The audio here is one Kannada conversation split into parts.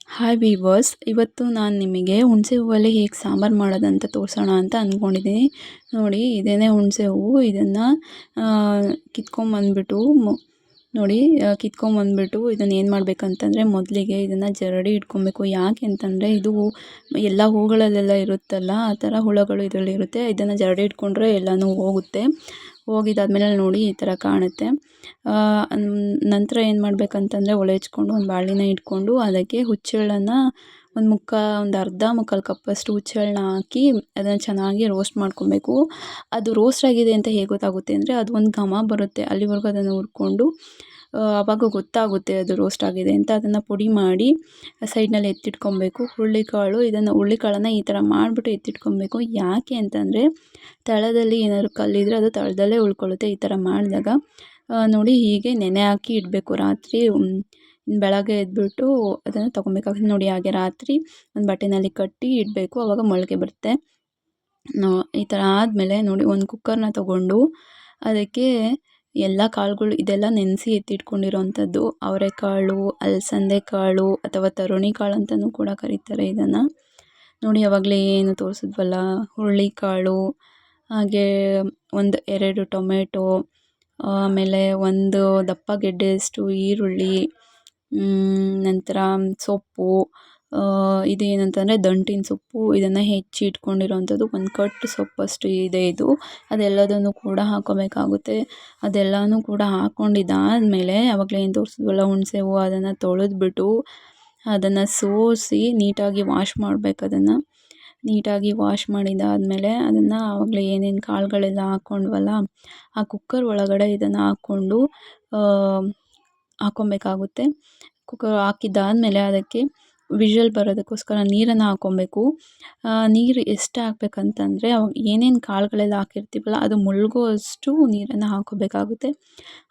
ಹಾಯ್ ವೀವರ್ಸ್, ಇವತ್ತು ನಾನು ನಿಮಗೆ ಹುಣಸೆ ಹೂವಲ್ಲಿ ಹೇಗೆ ಸಾಂಬಾರು ಮಾಡೋದಂತ ತೋರಿಸೋಣ ಅಂತ ಅಂದ್ಕೊಂಡಿದ್ದೀನಿ. ನೋಡಿ, ಇದೇನೇ ಹುಣಸೆ ಹೂವು. ಇದನ್ನು ಕಿತ್ಕೊಂಬಂದ್ಬಿಟ್ಟು ನೋಡಿ ಕಿತ್ಕೊಂಬಂದ್ಬಿಟ್ಟು ಇದನ್ನು ಏನು ಮಾಡಬೇಕಂತಂದರೆ, ಮೊದಲಿಗೆ ಇದನ್ನು ಜರಡಿ ಇಟ್ಕೊಬೇಕು. ಯಾಕೆ ಅಂತಂದರೆ ಇದು ಎಲ್ಲ ಹೂಗಳಲ್ಲೆಲ್ಲ ಇರುತ್ತಲ್ಲ, ಆ ಥರ ಹುಳಗಳು ಇದರಲ್ಲಿ ಇರುತ್ತೆ. ಇದನ್ನು ಜರಡಿ ಇಟ್ಕೊಂಡ್ರೆ ಎಲ್ಲನೂ ಹೋಗುತ್ತೆ. ಹೋಗಿದ್ದಾದ್ಮೇಲೆ ನೋಡಿ ಈ ಥರ ಕಾಣುತ್ತೆ. ನಂತರ ಏನು ಮಾಡಬೇಕಂತಂದರೆ, ಒಲೆ ಹಚ್ಕೊಂಡು ಒಂದು ಬಾಣಲಿನ ಇಟ್ಕೊಂಡು ಅದಕ್ಕೆ ಹುಚ್ಚೆಳ್ಳನ್ನು ಒಂದು ಅರ್ಧ ಮುಕ್ಕಾಲು ಕಪ್ಪಷ್ಟು ಹುಚ್ಚೆಳ್ಳನ್ನ ಹಾಕಿ ಅದನ್ನು ಚೆನ್ನಾಗಿ ರೋಸ್ಟ್ ಮಾಡ್ಕೊಬೇಕು. ಅದು ರೋಸ್ಟ್ ಆಗಿದೆ ಅಂತ ಹೇಗೆ ಗೊತ್ತಾಗುತ್ತೆ ಅಂದರೆ, ಅದು ಒಂದು ಘಮ ಬರುತ್ತೆ. ಅಲ್ಲಿವರೆಗೂ ಅದನ್ನು ಹುರ್ಕೊಂಡು ಆವಾಗ ಗೊತ್ತಾಗುತ್ತೆ ಅದು ರೋಸ್ಟ್ ಆಗಿದೆ ಅಂತ. ಅದನ್ನು ಪುಡಿ ಮಾಡಿ ಸೈಡ್ನಲ್ಲಿ ಎತ್ತಿಟ್ಕೊಬೇಕು. ಹುರುಳಿಕಾಳನ್ನು ಈ ಥರ ಮಾಡಿಬಿಟ್ಟು ಎತ್ತಿಟ್ಕೊಬೇಕು. ಯಾಕೆ ಅಂತಂದರೆ, ತಳದಲ್ಲಿ ಏನಾದರೂ ಕಲ್ಲಿದ್ದರೆ ಅದು ತಳದಲ್ಲೇ ಉಳ್ಕೊಳ್ಳುತ್ತೆ. ಈ ಥರ ಮಾಡಿದಾಗ ನೋಡಿ ಹೀಗೆ ನೆನೆ ಹಾಕಿ ಇಡಬೇಕು. ರಾತ್ರಿ ಬೆಳಗ್ಗೆ ಎದ್ಬಿಟ್ಟು ಅದನ್ನು ತೊಗೊಬೇಕಾಗುತ್ತೆ. ನೋಡಿ, ಹಾಗೆ ರಾತ್ರಿ ಒಂದು ಬಟ್ಟೆನಲ್ಲಿ ಕಟ್ಟಿ ಇಡಬೇಕು. ಆವಾಗ ಮೊಳಕೆ ಬರುತ್ತೆ. ಈ ಥರ ಆದಮೇಲೆ ನೋಡಿ, ಒಂದು ಕುಕ್ಕರ್ನ ತೊಗೊಂಡು ಅದಕ್ಕೆ ಎಲ್ಲ ಕಾಳುಗಳು ಇದೆಲ್ಲ ನೆನೆಸಿ ಎತ್ತಿಟ್ಕೊಂಡಿರೋವಂಥದ್ದು. ಅವರೆಕಾಳು, ಅಲಸಂದೆ ಕಾಳು ಅಥವಾ ತರುಣಿ ಕಾಳು ಅಂತಲೂ ಕೂಡ ಕರೀತಾರೆ ಇದನ್ನು. ನೋಡಿ, ಆವಾಗಲೇ ಏನು ತೋರಿಸಿದ್ವಲ್ಲ, ಹುರುಳಿಕಾಳು, ಹಾಗೆ 2 ಟೊಮೆಟೊ, ಆಮೇಲೆ ಒಂದು ದಪ್ಪ ಗೆಡ್ಡೆಯಷ್ಟು ಈರುಳ್ಳಿ, ನಂತರ ಸೊಪ್ಪು, ಇದು ಏನಂತಂದರೆ ದಂಟಿನ ಸೊಪ್ಪು. ಇದನ್ನು ಹೆಚ್ಚಿ ಇಟ್ಕೊಂಡಿರೋವಂಥದ್ದು ಒಂದು ಕಟ್ಟು ಸೊಪ್ಪಷ್ಟು ಇದೆ ಇದು. ಅದೆಲ್ಲದನ್ನು ಕೂಡ ಹಾಕ್ಕೋಬೇಕಾಗುತ್ತೆ. ಅದೆಲ್ಲನೂ ಕೂಡ ಹಾಕ್ಕೊಂಡಿದ್ದಾದಮೇಲೆ ಆವಾಗಲೇ ಏನು ತೋರಿಸಿದ್ವಲ್ಲ ಹುಣಸೆ ಹೂವು, ಅದನ್ನು ತೊಳೆದ್ಬಿಟ್ಟು ಅದನ್ನು ಸೋಸಿ ನೀಟಾಗಿ ವಾಶ್ ಮಾಡಬೇಕು. ಅದನ್ನು ನೀಟಾಗಿ ವಾಶ್ ಮಾಡಿದ್ದಾದಮೇಲೆ ಅದನ್ನು ಆವಾಗಲೇ ಏನೇನು ಕಾಳುಗಳೆಲ್ಲ ಹಾಕ್ಕೊಂಡ್ವಲ್ಲ ಆ ಕುಕ್ಕರ್ ಒಳಗಡೆ ಇದನ್ನು ಹಾಕ್ಕೊಬೇಕಾಗುತ್ತೆ. ಕುಕ್ಕರ್ ಹಾಕಿದ್ದಾದಮೇಲೆ ಅದಕ್ಕೆ ವಿಷಲ್ ಬರೋದಕ್ಕೋಸ್ಕರ ನೀರನ್ನು ಹಾಕ್ಕೊಬೇಕು. ನೀರು ಎಷ್ಟು ಹಾಕ್ಬೇಕಂತಂದರೆ, ಏನೇನು ಕಾಳುಗಳೆಲ್ಲ ಹಾಕಿರ್ತೀವಲ್ಲ ಅದು ಮುಳುಗುವಷ್ಟು ನೀರನ್ನು ಹಾಕ್ಕೋಬೇಕಾಗುತ್ತೆ.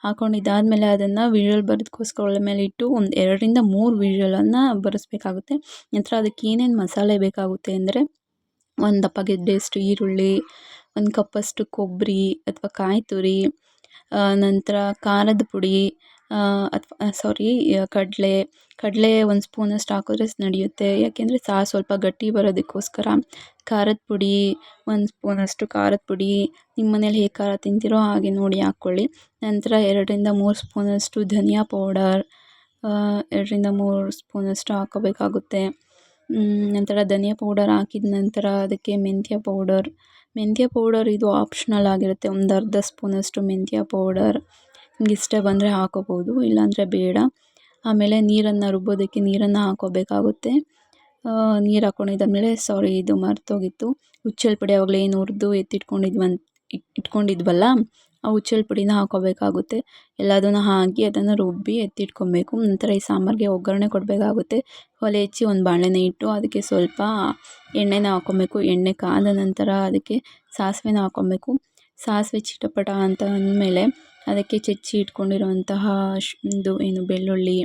ಹಾಕ್ಕೊಂಡಿದ್ದಾದಮೇಲೆ ಅದನ್ನು ವಿಷಲ್ ಬರೋದಕ್ಕೋಸ್ಕರ ಒಲೆ ಮೇಲೆ ಇಟ್ಟು ಒಂದು 2ರಿಂದ 3 ವಿಷಲನ್ನು ಬರಿಸ್ಬೇಕಾಗುತ್ತೆ. ನಂತರ ಅದಕ್ಕೆ ಏನೇನು ಮಸಾಲೆ ಬೇಕಾಗುತ್ತೆ ಅಂದರೆ, ಒಂದು ದಪ್ಪ ಗೆಡ್ಡೆಯಷ್ಟು ಈರುಳ್ಳಿ, ಒಂದು ಕಪ್ಪಷ್ಟು ಕೊಬ್ಬರಿ ಅಥವಾ ಕಾಯಿ ತುರಿ, ನಂತರ ಖಾರದ ಪುಡಿ ಕಡಲೆ 1 ಸ್ಪೂನಷ್ಟು ಹಾಕಿದ್ರೆ ನಡೆಯುತ್ತೆ. ಯಾಕೆಂದರೆ ಸ್ವಲ್ಪ ಗಟ್ಟಿ ಬರೋದಕ್ಕೋಸ್ಕರ. ಖಾರದ ಪುಡಿ 1 ಸ್ಪೂನಷ್ಟು ಖಾರದ ಪುಡಿ, ನಿಮ್ಮ ಮನೇಲಿ ಹೇಗೆ ಖಾರ ತಿಂತೀರೋ ಹಾಗೆ ನೋಡಿ ಹಾಕ್ಕೊಳ್ಳಿ. ನಂತರ 2ರಿಂದ 3 ಸ್ಪೂನಷ್ಟು ಧನಿಯಾ ಪೌಡರ್, 2ರಿಂದ 3 ಸ್ಪೂನಷ್ಟು ಹಾಕ್ಕೋಬೇಕಾಗುತ್ತೆ. ನಂತರ ಧನಿಯಾ ಪೌಡರ್ ಹಾಕಿದ ನಂತರ ಅದಕ್ಕೆ ಮೆಂತ್ಯ ಪೌಡರ್ ಇದು ಆಪ್ಷನಲ್ ಆಗಿರುತ್ತೆ. ಒಂದು ಅರ್ಧ ಸ್ಪೂನಷ್ಟು ಮೆಂತ್ಯ ಪೌಡರ್ ನಿಮ್ಗೆ ಇಷ್ಟ ಬಂದರೆ ಹಾಕ್ಕೋಬೋದು, ಇಲ್ಲಾಂದರೆ ಬೇಡ. ಆಮೇಲೆ ರುಬ್ಬೋದಕ್ಕೆ ನೀರನ್ನು ಹಾಕ್ಕೋಬೇಕಾಗುತ್ತೆ. ನೀರು ಹಾಕ್ಕೊಂಡಿದ್ದಾದಮೇಲೆ ಇದು ಮರ್ತೋಗಿತ್ತು, ಹುಚ್ಚೆಳ್ಳು ಪುಡಿ ಆವಾಗಲೇ ಏನು ಹುರಿದು ಇಟ್ಕೊಂಡಿದ್ವಲ್ಲ ಆ ಹುಚ್ಚೆಳ್ಳು ಪುಡಿನ ಹಾಕ್ಕೋಬೇಕಾಗುತ್ತೆ. ಎಲ್ಲದನ್ನು ಹಾಕಿ ಅದನ್ನು ರುಬ್ಬಿ ಎತ್ತಿಟ್ಕೊಬೇಕು. ನಂತರ ಈ ಸಾಂಬಾರಿಗೆ ಒಗ್ಗರಣೆ ಕೊಡಬೇಕಾಗುತ್ತೆ. ಒಲೆ ಹಚ್ಚಿ ಒಂದು ಬಾಣಲೆನ ಇಟ್ಟು ಅದಕ್ಕೆ ಸ್ವಲ್ಪ ಎಣ್ಣೆನ ಹಾಕ್ಕೊಬೇಕು. ಎಣ್ಣೆ ಕಾದ ನಂತರ ಅದಕ್ಕೆ ಸಾಸಿವೆನ ಹಾಕ್ಕೊಬೇಕು. ಸಾಸಿವೆ ಚಿಟಪಟ ಅಂತ ಅಂದಮೇಲೆ ಅದಕ್ಕೆ ಹೆಚ್ಚಿ ಇಟ್ಕೊಂಡಿರುವಂತಹ ಬೆಳ್ಳುಳ್ಳಿ,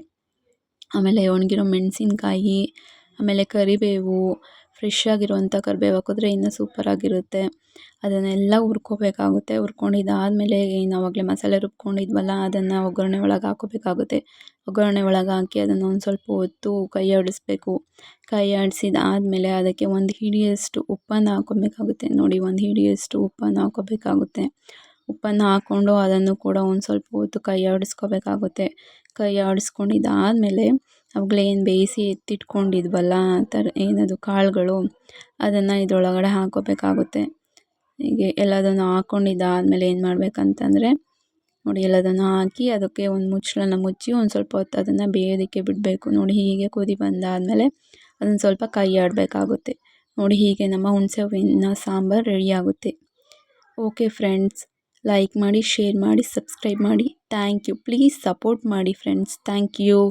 ಆಮೇಲೆ ಒಣಗಿರೋ ಮೆಣಸಿನ್ಕಾಯಿ, ಆಮೇಲೆ ಕರಿಬೇವು, ಫ್ರೆಶ್ ಆಗಿರುವಂಥ ಕರಿಬೇವು ಹಾಕಿದ್ರೆ ಇನ್ನೂ ಸೂಪರಾಗಿರುತ್ತೆ. ಅದನ್ನೆಲ್ಲ ಹುರ್ಕೋಬೇಕಾಗುತ್ತೆ. ಹುರ್ಕೊಂಡಿದ್ದಾದಮೇಲೆ ಏನು ಆವಾಗಲೇ ಮಸಾಲೆ ರುಬ್ಕೊಂಡಿದ್ವಲ್ಲ ಅದನ್ನು ಒಗ್ಗರಣೆ ಒಳಗೆ ಹಾಕ್ಕೋಬೇಕಾಗುತ್ತೆ. ಒಗ್ಗರಣೆ ಒಳಗೆ ಹಾಕಿ ಅದನ್ನು ಒಂದು ಸ್ವಲ್ಪ ಹೊತ್ತು ಕೈ ಆಡಿಸ್ಬೇಕು. ಕೈ ಆಡಿಸಿದಾದ್ಮೇಲೆ ಅದಕ್ಕೆ ಒಂದು ಹಿಡಿಯಷ್ಟು ಉಪ್ಪನ್ನು ಹಾಕ್ಕೊಬೇಕಾಗುತ್ತೆ. ನೋಡಿ, ಒಂದು ಹಿಡಿಯಷ್ಟು ಉಪ್ಪನ್ನು ಹಾಕ್ಕೋಬೇಕಾಗುತ್ತೆ. ಉಪ್ಪನ್ನು ಹಾಕ್ಕೊಂಡು ಅದನ್ನು ಕೂಡ ಒಂದು ಸ್ವಲ್ಪ ಹೊತ್ತು ಕೈ ಆಡಿಸ್ಕೋಬೇಕಾಗುತ್ತೆ. ಕೈ ಆಡಿಸ್ಕೊಂಡಿದ್ದಾದಮೇಲೆ ಅವಾಗಲೇ ಏನು ಬೇಯಿಸಿ ಎತ್ತಿಟ್ಕೊಂಡಿದ್ವಲ್ಲ ಕಾಳುಗಳು, ಅದನ್ನು ಇದರೊಳಗಡೆ ಹಾಕ್ಕೋಬೇಕಾಗುತ್ತೆ. ಹೀಗೆ ಎಲ್ಲದನ್ನು ಹಾಕ್ಕೊಂಡಿದ್ದಾದಮೇಲೆ ಏನು ಮಾಡಬೇಕಂತಂದರೆ, ನೋಡಿ ಎಲ್ಲದನ್ನು ಹಾಕಿ ಅದಕ್ಕೆ ಒಂದು ಮುಚ್ಚಳನ ಮುಚ್ಚಿ ಒಂದು ಸ್ವಲ್ಪ ಹೊತ್ತು ಅದನ್ನು ಬೇಯೋದಕ್ಕೆ ಬಿಡಬೇಕು. ನೋಡಿ, ಹೀಗೆ ಕುದಿ ಬಂದಾದಮೇಲೆ ಅದನ್ನು ಸ್ವಲ್ಪ ಕೈ ಆಡಬೇಕಾಗುತ್ತೆ. ನೋಡಿ, ಹೀಗೆ ನಮ್ಮ ಹುಣಸೆ ಹೂವಿನ ಸಾಂಬಾರು ರೆಡಿಯಾಗುತ್ತೆ. ಓಕೆ ಫ್ರೆಂಡ್ಸ್, ಲೈಕ್ ಮಾಡಿ, ಶೇರ್ ಮಾಡಿ, ಸಬ್ಸ್ಕ್ರೈಬ್ ಮಾಡಿ. Thank you. ಪ್ಲೀಸ್ ಸಪೋರ್ಟ್ ಮಾಡಿ ಫ್ರೆಂಡ್ಸ್. Thank you.